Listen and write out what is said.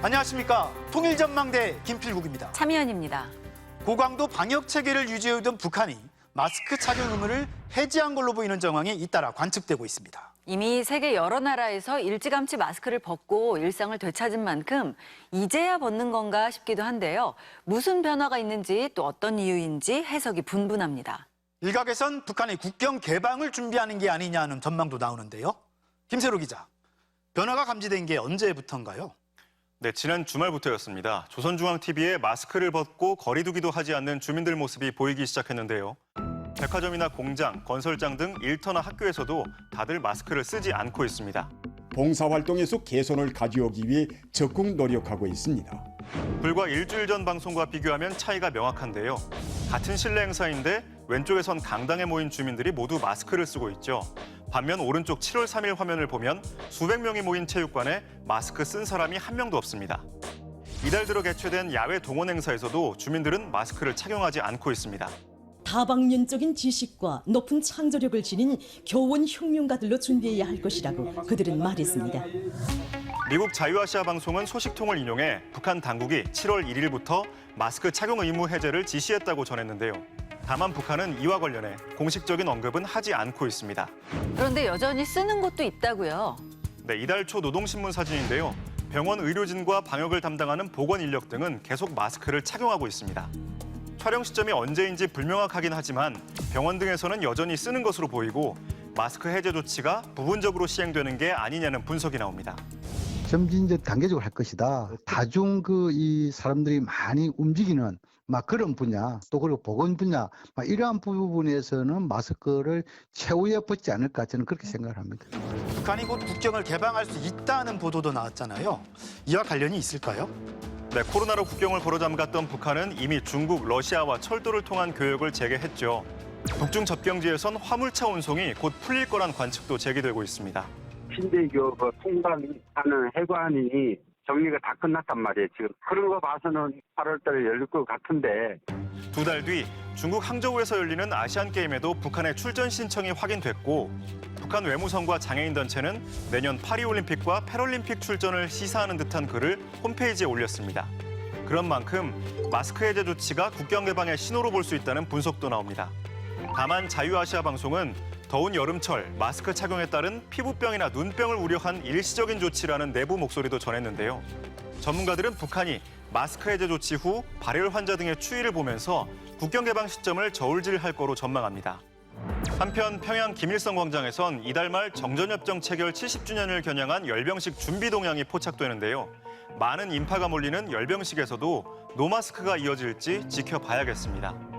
안녕하십니까. 통일전망대 김필국입니다. 차미연입니다. 고강도 방역 체계를 유지해오던 북한이 마스크 착용 의무를 해지한 걸로 보이는 정황이 잇따라 관측되고 있습니다. 이미 세계 여러 나라에서 일찌감치 마스크를 벗고 일상을 되찾은 만큼 이제야 벗는 건가 싶기도 한데요. 무슨 변화가 있는지 또 어떤 이유인지 해석이 분분합니다. 일각에선 북한의 국경 개방을 준비하는 게 아니냐는 전망도 나오는데요. 김세로 기자, 변화가 감지된 게 언제부터인가요? 네, 지난 주말부터였습니다. 조선중앙TV에 마스크를 벗고 거리 두기도 하지 않는 주민들 모습이 보이기 시작했는데요. 백화점이나 공장, 건설장 등 일터나 학교에서도 다들 마스크를 쓰지 않고 있습니다. 봉사활동에서 개선을 가져오기 위해 적극 노력하고 있습니다. 불과 일주일 전 방송과 비교하면 차이가 명확한데요. 같은 실내 행사인데 왼쪽에선 강당에 모인 주민들이 모두 마스크를 쓰고 있죠. 반면 오른쪽 7월 3일 화면을 보면 수백 명이 모인 체육관에 마스크 쓴 사람이 한 명도 없습니다. 이달 들어 개최된 야외 동원 행사에서도 주민들은 마스크를 착용하지 않고 있습니다. 다방면적인 지식과 높은 창조력을 지닌 교원 혁명가들로 준비해야 할 것이라고 그들은 말했습니다. 미국 자유아시아 방송은 소식통을 인용해 북한 당국이 7월 1일부터 마스크 착용 의무 해제를 지시했다고 전했는데요. 다만 북한은 이와 관련해 공식적인 언급은 하지 않고 있습니다. 그런데 여전히 쓰는 곳도 있다고요. 네, 이달 초 노동신문 사진인데요. 병원 의료진과 방역을 담당하는 보건 인력 등은 계속 마스크를 착용하고 있습니다. 촬영 시점이 언제인지 불명확하긴 하지만 병원 등에서는 여전히 쓰는 것으로 보이고 마스크 해제 조치가 부분적으로 시행되는 게 아니냐는 분석이 나옵니다. 점진 이제 단계적으로 할 것이다. 다중 이 사람들이 많이 움직이는 그런 분야, 또 그리고 보건 분야, 이러한 부분에서는 마스크를 최후에 벗지 않을까 저는 그렇게 생각을 합니다. 북한이 곧 국경을 개방할 수 있다는 보도도 나왔잖아요. 이와 관련이 있을까요? 네, 코로나로 국경을 걸어잠갔던 북한은 이미 중국, 러시아와 철도를 통한 교역을 재개했죠. 북중 접경지에선 화물차 운송이 곧 풀릴 거란 관측도 제기되고 있습니다. 신대교 통과하는 해관이 정리가 다 끝났단 말이에요. 지금 그런 거 봐서는 8월 달에 열릴 것 같은데. 두 달 뒤 중국 항저우에서 열리는 아시안게임에도 북한의 출전 신청이 확인됐고 북한 외무성과 장애인단체는 내년 파리올림픽과 패럴림픽 출전을 시사하는 듯한 글을 홈페이지에 올렸습니다. 그런 만큼 마스크 해제 조치가 국경 개방의 신호로 볼 수 있다는 분석도 나옵니다. 다만 자유아시아 방송은 더운 여름철 마스크 착용에 따른 피부병이나 눈병을 우려한 일시적인 조치라는 내부 목소리도 전했는데요. 전문가들은 북한이 마스크 해제 조치 후 발열 환자 등의 추이를 보면서 국경 개방 시점을 저울질할 거로 전망합니다. 한편 평양 김일성 광장에선 이달 말 정전협정 체결 70주년을 겨냥한 열병식 준비 동향이 포착되는데요. 많은 인파가 몰리는 열병식에서도 노마스크가 이어질지 지켜봐야겠습니다.